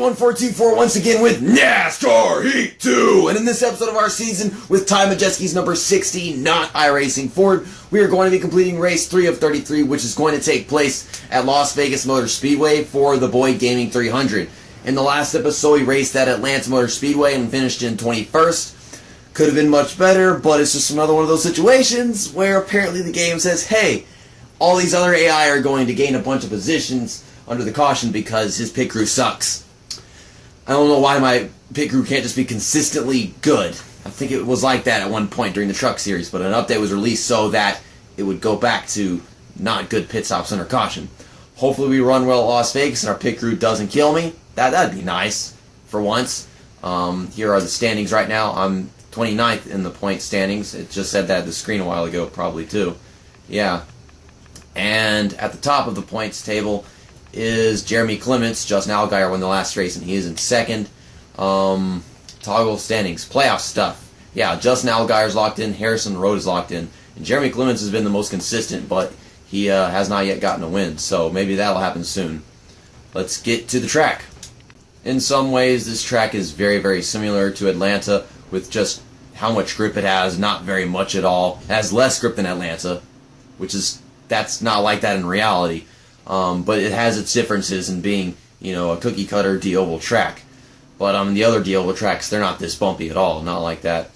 Majeski1424 once again with NASCAR Heat 2. And in this episode of our season with Ty Majeski's number 60, not iRacing Ford, we are going to be completing race 3 of 33, which is going to take place at Las Vegas Motor Speedway for the Boyd Gaming 300. In the last episode, we raced at Atlanta Motor Speedway and finished in 21st. Could have been much better, but it's just another one of those situations where apparently the game says, hey, all these other AI are going to gain a bunch of positions under the caution because his pit crew sucks. I don't know why my pit crew can't just be consistently good. I think it was like that at one point during the truck series, but an update was released so that it would go back to not good pit stops under caution. Hopefully we run well at Las Vegas and our pit crew doesn't kill me. That'd be nice for once. Here are the standings right now. I'm 29th in the point standings. It just said that at the screen a while ago, probably too. Yeah. And at the top of the points table is Jeremy Clements. Justin Allgaier won the last race and he is in second. Toggle standings, playoff stuff. Yeah, Justin Allgaier's locked in, Harrison Road is locked in, and Jeremy Clements has been the most consistent, but he has not yet gotten a win, so maybe that'll happen soon. Let's get to the track. In some ways, this track is very, very similar to Atlanta with just how much grip it has, not very much at all. It has less grip than Atlanta, that's not like that in reality. But it has its differences in being, a cookie cutter D-oval track. But the other D-oval tracks, they're not this bumpy at all, not like that.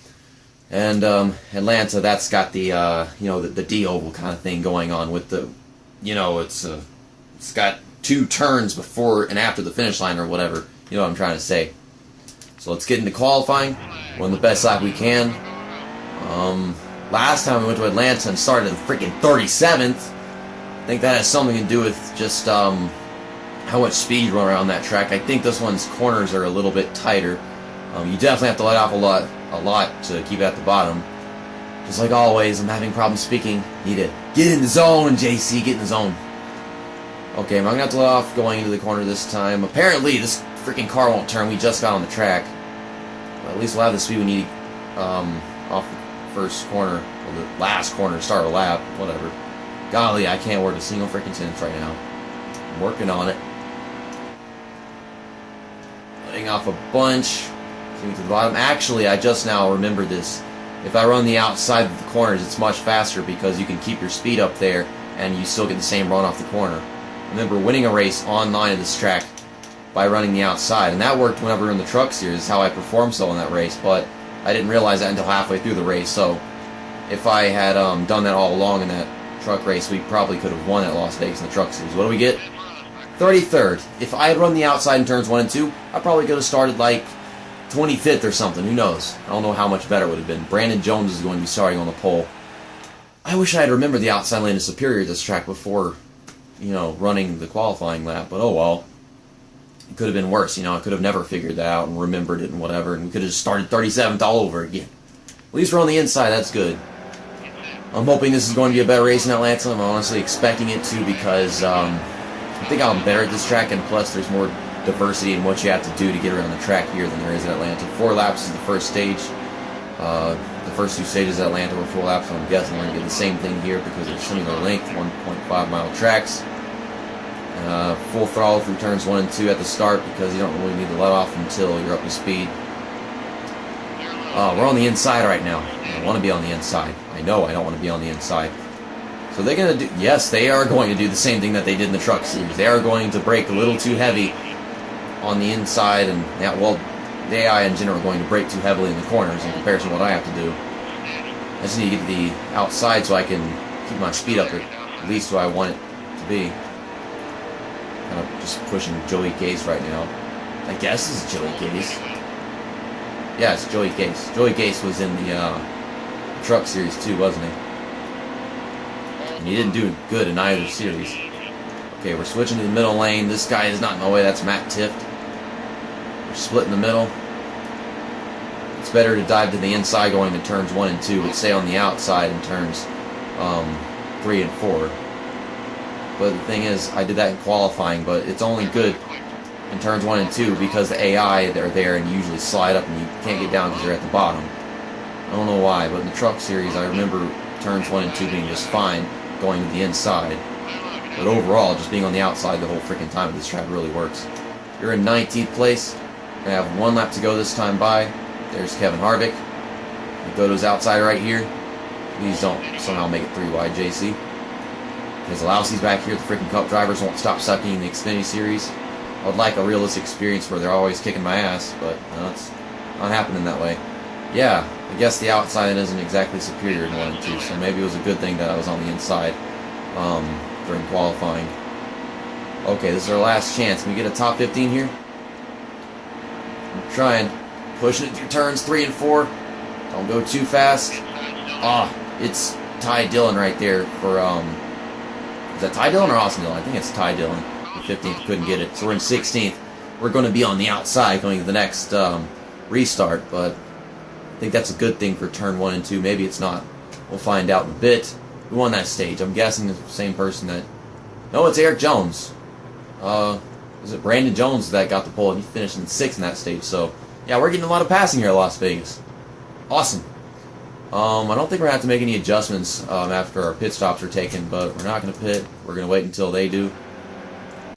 And Atlanta, that's got the the D-oval kind of thing going on with the, it's got two turns before and after the finish line or whatever. You know what I'm trying to say. So let's get into qualifying. Run the best lap we can. Last time we went to Atlanta and started at freaking 37th. I think that has something to do with just how much speed you run around that track. I think this one's corners are a little bit tighter. You definitely have to let off a lot to keep it at the bottom. Just like always, I'm having problems speaking. Need to get in the zone, JC, get in the zone. Okay, I'm going to have to let off going into the corner this time. Apparently, this freaking car won't turn. We just got on the track. But at least we'll have the speed we need off the first corner, or the last corner to start a lap, whatever. Golly, I can't word a single freaking sentence right now. I'm working on it. Letting off a bunch. Getting to the bottom. Actually, I just now remembered this. If I run the outside of the corners, it's much faster because you can keep your speed up there and you still get the same run off the corner. I remember winning a race online at this track by running the outside, and that worked whenever we were in the truck series, how I performed so in that race, but I didn't realize that until halfway through the race. So if I had done that all along in that truck race, we probably could have won at Las Vegas in the truck series. What do we get? 33rd. If I had run the outside in turns 1 and 2, I probably could have started like 25th or something. Who knows? I don't know how much better it would have been. Brandon Jones is going to be starting on the pole. I wish I had remembered the outside lane is superior to this track before, running the qualifying lap, but oh well. It could have been worse, I could have never figured that out and remembered it and whatever, and we could have just started 37th all over again. At least we're on the inside, that's good. I'm hoping this is going to be a better race in Atlanta. I'm honestly expecting it to because I think I'm better at this track, and plus there's more diversity in what you have to do to get around the track here than there is in Atlanta. 4 laps is the first stage. The first 2 stages at Atlanta were 4 laps, so I'm guessing we're going to get the same thing here because they're similar length, 1.5 mile tracks. Full throttle through turns 1 and 2 at the start because you don't really need to let off until you're up to speed. We're on the inside right now. I want to be on the inside. I know I don't want to be on the inside. So they're going to do, yes, they are going to do the same thing that they did in the truck series. They are going to brake a little too heavy on the inside, and the AI in general are going to brake too heavily in the corners in comparison to what I have to do. I just need to get to the outside so I can keep my speed up at least where I want it to be. Kind of just pushing Joey Gase right now. I guess this is Joey Gase. Yeah, it's Joey Gase. Joey Gase was in the truck series too, wasn't he? And he didn't do good in either series. Okay, we're switching to the middle lane. This guy is not in my way. That's Matt Tift. We're split in the middle. It's better to dive to the inside going to turns 1 and 2, but stay on the outside in turns 3 and 4. But the thing is, I did that in qualifying, but it's only good in turns 1 and 2 because the AI, they're there and you usually slide up and you can't get down because they're at the bottom. I don't know why, but in the truck series, I remember turns 1 and 2 being just fine going to the inside. But overall, just being on the outside the whole freaking time of this track really works. You're in 19th place. We're going to have 1 lap to go this time by. There's Kevin Harvick. We'll go to his outside right here. Please don't somehow make it 3 wide, JC. Because Lousey's back here. The freaking Cup drivers won't stop sucking in the Xfinity Series. I would like a realistic experience where they're always kicking my ass, but it's not happening that way. Yeah, I guess the outside isn't exactly superior in 1 and 2, so maybe it was a good thing that I was on the inside during qualifying. Okay, this is our last chance. Can we get a top 15 here? I'm trying. Pushing it through turns 3 and 4. Don't go too fast. It's Ty Dillon right there for, is that Ty Dillon or Austin Dillon? I think it's Ty Dillon. The 15th couldn't get it. So we're in 16th. We're going to be on the outside going to the next restart, but I think that's a good thing for turn 1 and 2. Maybe it's not. We'll find out in a bit. Who won that stage? I'm guessing it's the same person that... No, it's Eric Jones. Was it Brandon Jones that got the pole, and he finished in 6th in that stage. So, yeah, we're getting a lot of passing here at Las Vegas. Awesome. I don't think we're going to have to make any adjustments after our pit stops are taken, but we're not going to pit. We're going to wait until they do.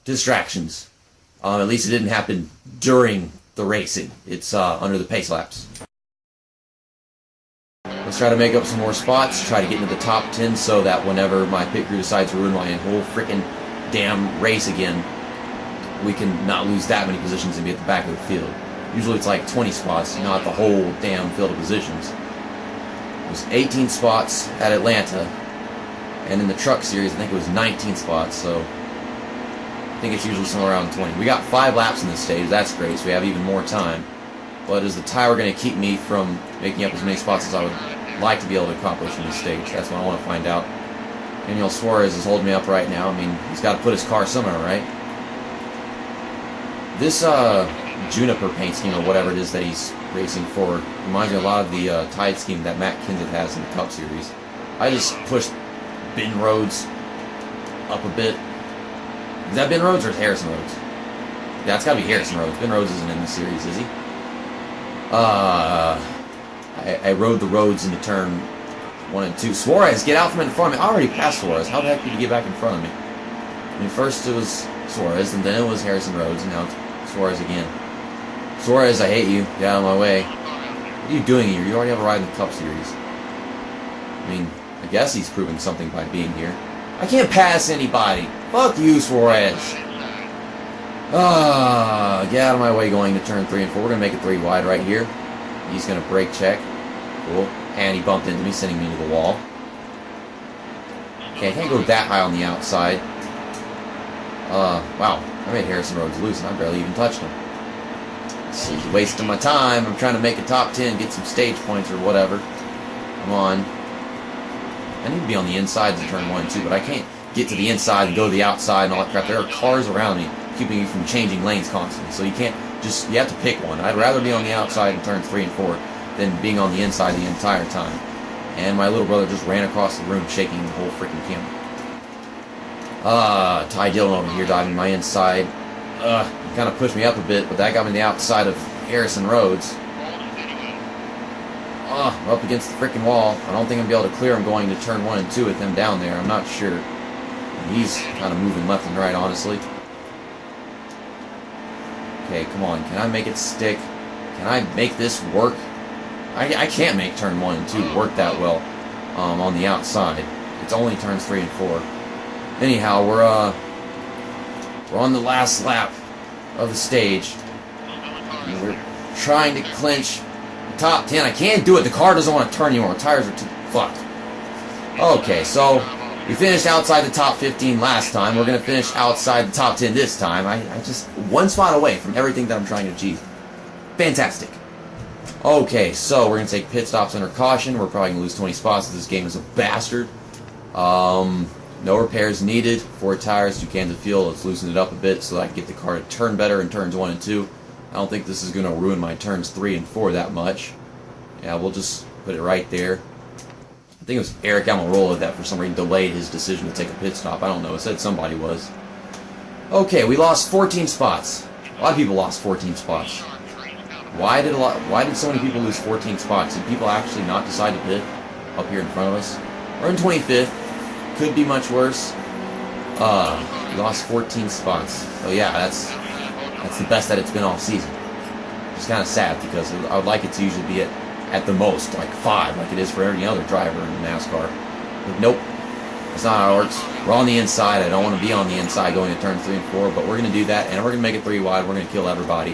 Distractions. At least it didn't happen during the racing. It's under the pace laps. Let's try to make up some more spots, try to get into the top 10 so that whenever my pit crew decides to ruin my whole freaking damn race again, we can not lose that many positions and be at the back of the field. Usually it's like 20 spots, not the whole damn field of positions. It was 18 spots at Atlanta, and in the truck series I think it was 19 spots, so I think it's usually somewhere around 20. We got 5 laps in this stage, that's great, so we have even more time. But is the tire going to keep me from making up as many spots as I would like to be able to accomplish in this stage? That's what I want to find out. Daniel Suarez is holding me up right now. I mean, he's got to put his car somewhere, right? This Juniper paint scheme, or whatever it is that he's racing for, reminds me a lot of the Tide scheme that Matt Kenseth has in the Cup Series. I just pushed Ben Rhodes up a bit. Is that Ben Rhodes or Harrison Rhodes? Yeah, it's got to be Harrison Rhodes. Ben Rhodes isn't in the series, is he? I rode the roads into turn 1 and 2. Suarez, get out from in front of me. I already passed Suarez. How the heck did you get back in front of me? I mean, first it was Suarez, and then it was Harrison Rhodes, and now it's Suarez again. Suarez, I hate you. Get out of my way. What are you doing here? You already have a ride in the Cup Series. I mean, I guess he's proving something by being here. I can't pass anybody. Fuck you, Suarez. Get out of my way going to turn 3 and 4. We're going to make it 3 wide right here. He's going to brake check. Cool. And he bumped into me, sending me to the wall. Okay, I can't go that high on the outside. Wow. I made Harrison Rhodes loose and I barely even touched him. This is wasting my time. I'm trying to make a top 10, get some stage points or whatever. Come on. I need to be on the inside of turn 1 and 2, but I can't get to the inside and go to the outside and all that crap. There are cars around me keeping you from changing lanes constantly. So you can't just, you have to pick one. I'd rather be on the outside in turns 3 and 4 than being on the inside the entire time. And my little brother just ran across the room shaking the whole freaking camera. Ty Dillon over here diving my inside. He kind of pushed me up a bit, but that got me the outside of Harrison Rhodes. I'm up against the freaking wall. I don't think I'm going to be able to clear him going to turn 1 and 2 with him down there. I'm not sure. He's kind of moving left and right, honestly. Okay, come on. Can I make it stick? Can I make this work? I can't make turn 1 and 2 work that well on the outside. It's only turns 3 and 4. Anyhow, we're on the last lap of the stage. And we're trying to clinch the top 10. I can't do it. The car doesn't want to turn anymore. The tires are too fucked. Okay, so we finished outside the top 15 last time. We're going to finish outside the top 10 this time. I just one spot away from everything that I'm trying to achieve. Fantastic. Okay, so we're going to take pit stops under caution. We're probably going to lose 20 spots. This game is a bastard. No repairs needed. 4 tires, 2 cans of fuel. Let's loosen it up a bit so that I can get the car to turn better in turns 1 and 2. I don't think this is going to ruin my turns 3 and 4 that much. Yeah, we'll just put it right there. I think it was Eric Almirola that for some reason delayed his decision to take a pit stop. I don't know. It said somebody was. Okay, we lost 14 spots. A lot of people lost 14 spots. Why did so many people lose 14 spots? Did people actually not decide to pit up here in front of us? We're in 25th. Could be much worse. We lost 14 spots. So yeah, that's That's the best that it's been all season. It's kind of sad because I would like it to usually be at the most like 5, like it is for any other driver in NASCAR. But nope, that's not how it works. We're on the inside. I don't want to be on the inside going to turn 3 and 4, but we're going to do that, and we're going to make it 3 wide. We're going to kill everybody.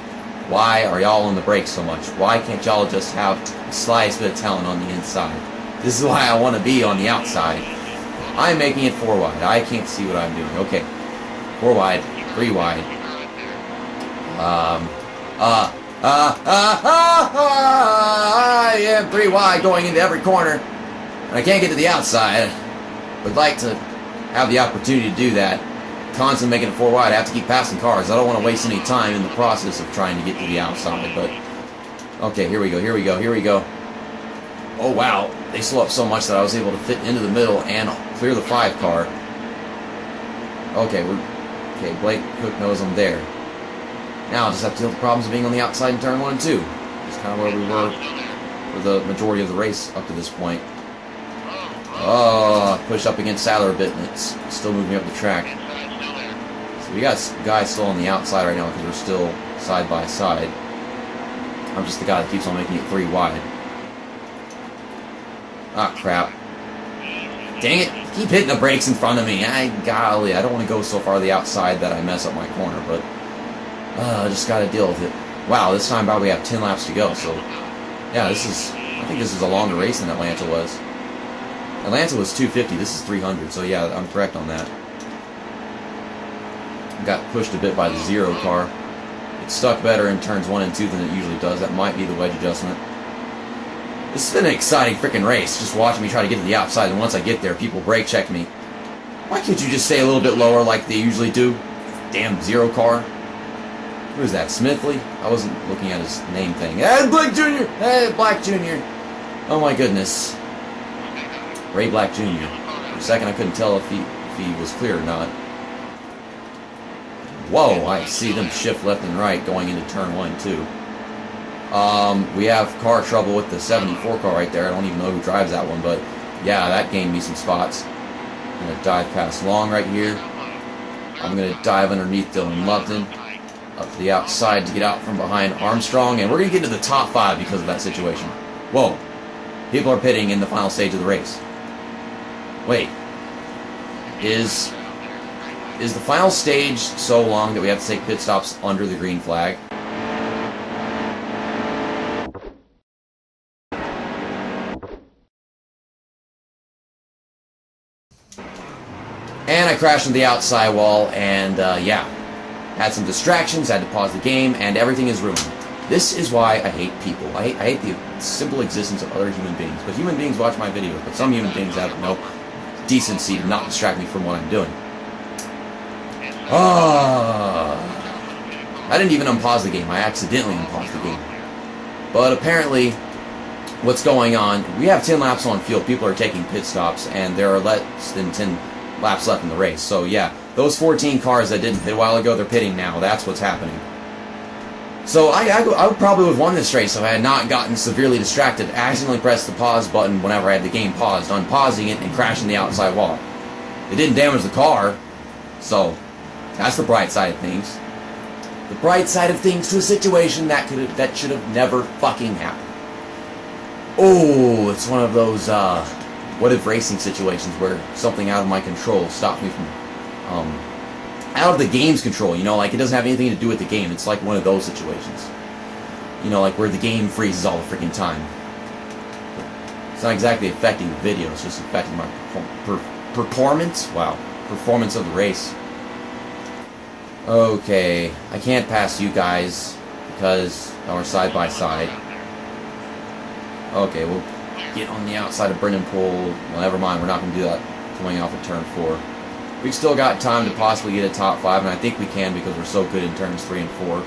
Why are y'all on the brakes so much? Why can't y'all just have the slightest bit of talent on the inside? This is why I want to be on the outside. I'm making it 4 wide. I can't see what I'm doing. Okay, 4 wide, 3 wide. I am 3 wide going into every corner, and I can't get to the outside. Would like to have the opportunity to do that. Constantly making it 4 wide, I have to keep passing cars. I don't want to waste any time in the process of trying to get to the outside. But okay, here we go. Oh wow, they slow up so much that I was able to fit into the middle and clear the 5 car. Okay, Blake Cook knows I'm there. Now I'll just have to deal with the problems of being on the outside in turn 1 and 2. That's kind of where we were for the majority of the race up to this point. Oh, pushed up against Sadler a bit, and it's still moving up the track. So we got guys still on the outside right now because we're still side by side. I'm just the guy that keeps on making it 3 wide. Ah, crap. Dang it, keep hitting the brakes in front of me. Golly, I don't want to go so far to the outside that I mess up my corner, but I just got to deal with it. Wow, this time probably have 10 laps to go, so yeah, I think this is a longer race than Atlanta was. Atlanta was 250, this is 300, so yeah, I'm correct on that. Got pushed a bit by the 0 car. It stuck better in turns 1 and 2 than it usually does. That might be the wedge adjustment. This has been an exciting freaking race, just watching me try to get to the outside, and once I get there, people brake check me. Why can't you just stay a little bit lower like they usually do? Damn 0 car. Who is that, Smithley? I wasn't looking at his name thing. Hey, Black Jr.! Hey, Black Jr.! Oh my goodness. Ray Black Jr. For a second I couldn't tell if he was clear or not. Whoa, I see them shift left and right going into turn 1 and 2. We have car trouble with the 74 car right there. I don't even know who drives that one, but yeah, that gained me some spots. I'm going to dive past Long right here. I'm going to dive underneath Dylan Lupton. Up to the outside to get out from behind Armstrong, and we're going to get into the top 5 because of that situation. Whoa. People are pitting in the final stage of the race. Wait. Is the final stage so long that we have to take pit stops under the green flag? And I crashed into the outside wall, and yeah. Had some distractions, had to pause the game, and everything is ruined. This is why I hate people. I hate the simple existence of other human beings. But human beings watch my videos, but some human beings have no decency to not distract me from what I'm doing. I didn't even unpause the game. I accidentally unpaused the game. But apparently, what's going on, we have 10 laps on field. People are taking pit stops, and there are less than 10 laps left in the race. So yeah, those 14 cars that didn't pit a while ago, they're pitting now. That's what's happening. So I probably would have won this race if I had not gotten severely distracted. I accidentally pressed the pause button whenever I had the game paused, unpausing it and crashing the outside wall. It didn't damage the car, so that's the bright side of things. The bright side of things to a situation that should have never fucking happened. Oh, it's one of those what if racing situations where something out of my control stops me from out of the game's control, you know, like it doesn't have anything to do with the game. It's like one of those situations, you know, like where the game freezes all the freaking time. It's not exactly affecting the video, it's just affecting my performance. Wow, performance of the race. Okay, I can't pass you guys because we're side by side. Okay, we'll get on the outside of Brendan Poole. Well, never mind, we're not going to do that coming off of turn 4. We've still got time to possibly get a top 5, and I think we can because we're so good in turns 3 and 4.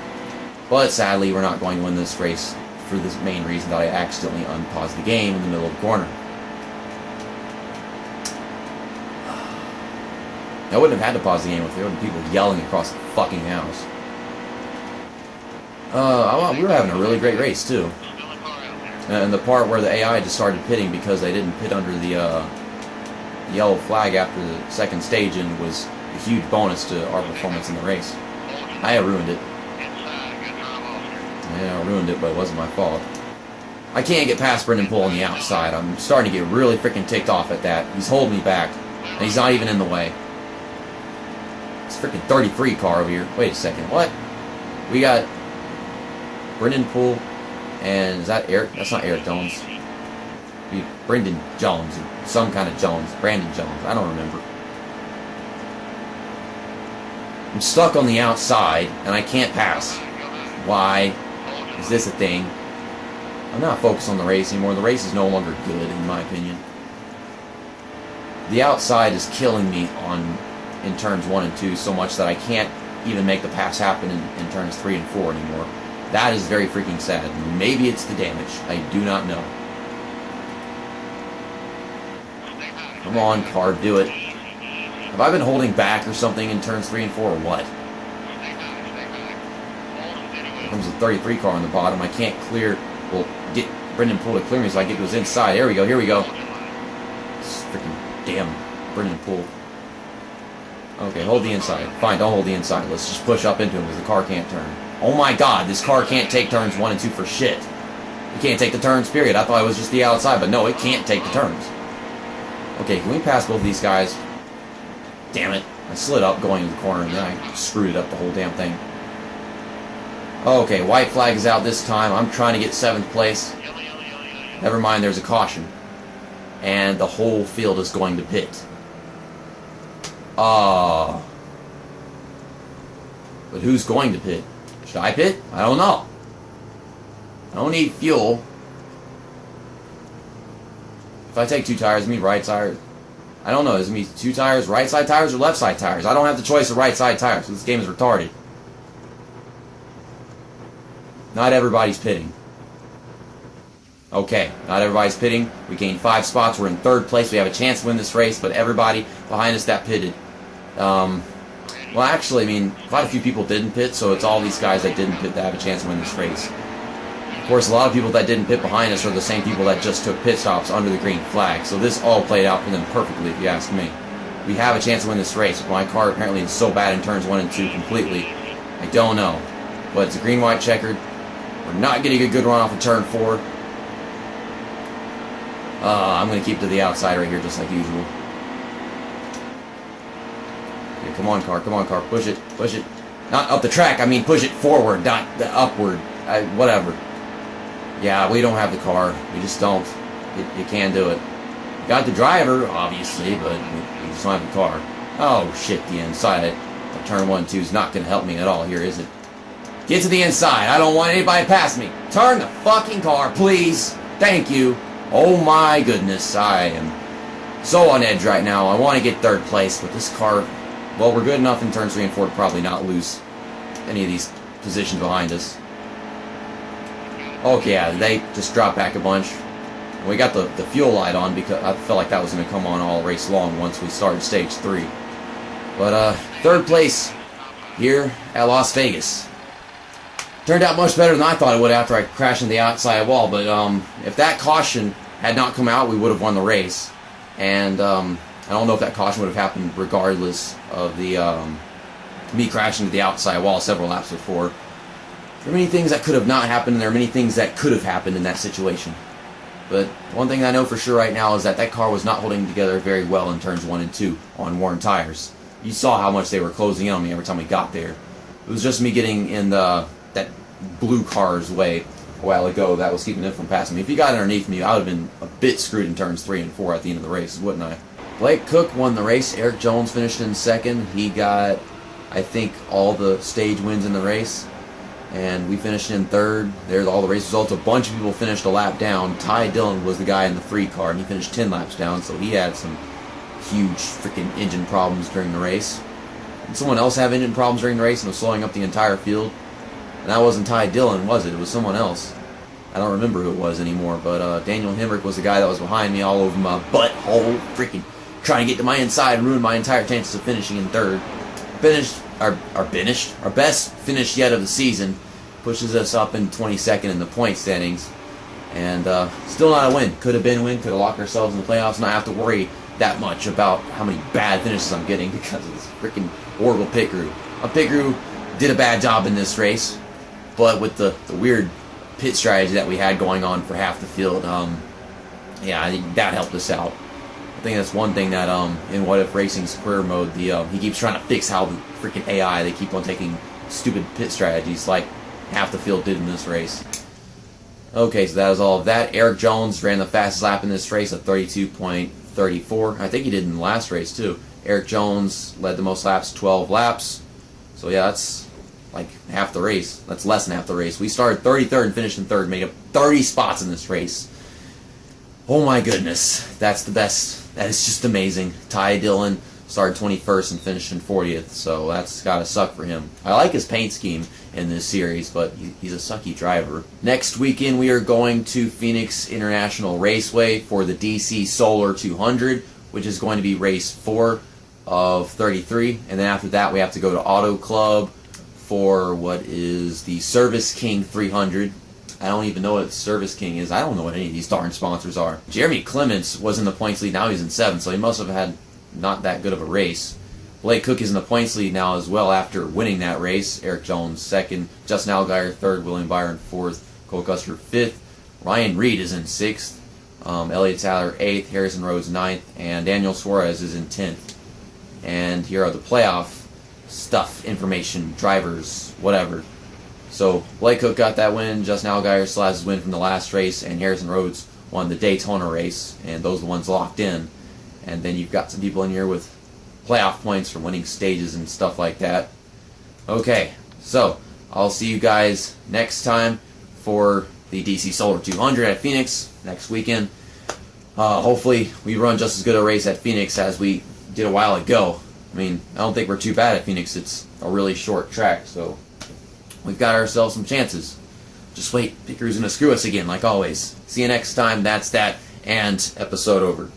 But sadly, we're not going to win this race for this main reason that I accidentally unpaused the game in the middle of the corner. I wouldn't have had to pause the game if there were people yelling across the fucking house. We were having a really great race, too. And the part where the AI just started pitting because they didn't pit under the yellow flag after the second stage and was a huge bonus to our performance in the race. I ruined it. Yeah, I ruined it, but it wasn't my fault. I can't get past Brendan Poole on the outside. I'm starting to get really freaking ticked off at that. He's holding me back, and he's not even in the way. It's a freaking 33 car over here. Wait a second, what? We got Brendan Poole, and is that Eric? That's not Eric Jones. Brendan Jones, some kind of Jones. Brandon Jones, I don't remember. I'm stuck on the outside, and I can't pass. Why is this a thing? I'm not focused on the race anymore. The race is no longer good, in my opinion. The outside is killing me in turns 1 and 2 so much that I can't even make the pass happen in turns 3 and 4 anymore. That is very freaking sad. Maybe it's the damage. I do not know. Come on, car, do it. Have I been holding back or something in turns 3 and 4 or what? Here comes the 33 car on the bottom. I can't clear. Well, get Brendan Poole to clear me so I get to his inside. There we go, here we go. It's freaking damn Brendan Poole. Okay, hold the inside. Fine, don't hold the inside. Let's just push up into him because the car can't turn. Oh my god, this car can't take turns 1 and 2 for shit. It can't take the turns, period. I thought it was just the outside, but no, it can't take the turns. Okay, can we pass both of these guys? Damn it. I slid up going to the corner and then I screwed it up the whole damn thing. Okay, white flag is out this time. I'm trying to get 7th place. Never mind, there's a caution. And the whole field is going to pit. But who's going to pit? Should I pit? I don't know. I don't need fuel. If I take 2 tires, it means right tires. I don't know. Does it mean 2 tires, right side tires, or left side tires? I don't have the choice of right side tires, so this game is retarded. Not everybody's pitting. Okay, not everybody's pitting. We gained 5 spots. We're in 3rd place. We have a chance to win this race, but everybody behind us that pitted. Well, actually, I mean, quite a few people didn't pit, so it's all these guys that didn't pit that have a chance to win this race. Of course, a lot of people that didn't pit behind us are the same people that just took pit stops under the green flag, so this all played out for them perfectly, if you ask me. We have a chance to win this race, but my car apparently is so bad in turns 1 and 2 completely. I don't know. But it's a green-white checkered. We're not getting a good run off of turn 4. I'm going to keep to the outside right here just like usual. Okay, come on, car, push it, push it. Not up the track, I mean push it forward, not the upward, whatever. Yeah, we don't have the car, we just don't. You can't do it. We got the driver, obviously, but we just don't have the car. Oh shit, the inside of turn 1 2 is not going to help me at all here, is it? Get to the inside, I don't want anybody past me. Turn the fucking car, please. Thank you. Oh my goodness, I am so on edge right now. I want to get 3rd place, but this car, well, we're good enough in turns 3 and 4 to probably not lose any of these positions behind us. Okay, yeah, they just dropped back a bunch. We got the fuel light on because I felt like that was going to come on all race long once we started stage 3. But 3rd place here at Las Vegas. Turned out much better than I thought it would after I crashed into the outside wall, but if that caution had not come out, we would have won the race. And I don't know if that caution would have happened regardless of the me crashing into the outside wall several laps before. There are many things that could have not happened, and there are many things that could have happened in that situation. But one thing I know for sure right now is that car was not holding together very well in turns 1 and 2 on worn tires. You saw how much they were closing in on me every time we got there. It was just me getting in that blue car's way a while ago that was keeping them from passing me. If he got underneath me, I would have been a bit screwed in turns 3 and 4 at the end of the race, wouldn't I? Blake Cook won the race. Eric Jones finished in 2nd. He got, I think, all the stage wins in the race. And we finished in 3rd. There's all the race results. A bunch of people finished a lap down. Ty Dillon was the guy in the 3 car, and he finished 10 laps down, so he had some huge freaking engine problems during the race. Did someone else have engine problems during the race and was slowing up the entire field? And that wasn't Ty Dillon, was it? It was someone else. I don't remember who it was anymore, but Daniel Hemrick was the guy that was behind me all over my butthole, freaking trying to get to my inside and ruin my entire chances of finishing in 3rd. Our best finish yet of the season, pushes us up in 22nd in the point standings, and still not a win. Could have been a win, could have locked ourselves in the playoffs, and not have to worry that much about how many bad finishes I'm getting because of this freaking horrible pit crew. A pit crew did a bad job in this race. but with the weird pit strategy that we had going on for half the field, yeah, I think that helped us out. I think that's one thing that in What If Racing's career mode, he keeps trying to fix how the freaking AI, they keep on taking stupid pit strategies like half the field did in this race. Okay, so that was all of that. Eric Jones ran the fastest lap in this race at 32.34. I think he did in the last race too. Eric Jones led the most laps, 12 laps. So yeah, that's like half the race. That's less than half the race. We started 33rd and finished in 3rd, made up 30 spots in this race. Oh my goodness, that's the best. That is just amazing. Ty Dillon started 21st and finished in 40th, so that's gotta suck for him. I like his paint scheme in this series, but he's a sucky driver. Next weekend we are going to Phoenix International Raceway for the DC Solar 200, which is going to be race 4 of 33, and then after that we have to go to Auto Club for what is the Service King 300. I don't even know what Service King is. I don't know what any of these darn sponsors are. Jeremy Clements was in the points lead, now he's in 7th, so he must have had not that good of a race. Blake Cook is in the points lead now as well after winning that race. Eric Jones 2nd, Justin Allgaier 3rd, William Byron 4th, Cole Custer 5th, Ryan Reed is in 6th, Elliott Tyler 8th, Harrison Rhodes 9th, and Daniel Suarez is in 10th. And here are the playoff stuff, information, drivers, whatever. So Blake Cook got that win, Justin Allgaier still has his win from the last race, and Harrison Rhodes won the Daytona race, and those are the ones locked in. And then you've got some people in here with playoff points for winning stages and stuff like that. Okay, so I'll see you guys next time for the DC Solar 200 at Phoenix next weekend. Hopefully we run just as good a race at Phoenix as we did a while ago. I mean, I don't think we're too bad at Phoenix. It's a really short track, so we've got ourselves some chances. Just wait, Picker's gonna screw us again, like always. See you next time. That's that, and episode over.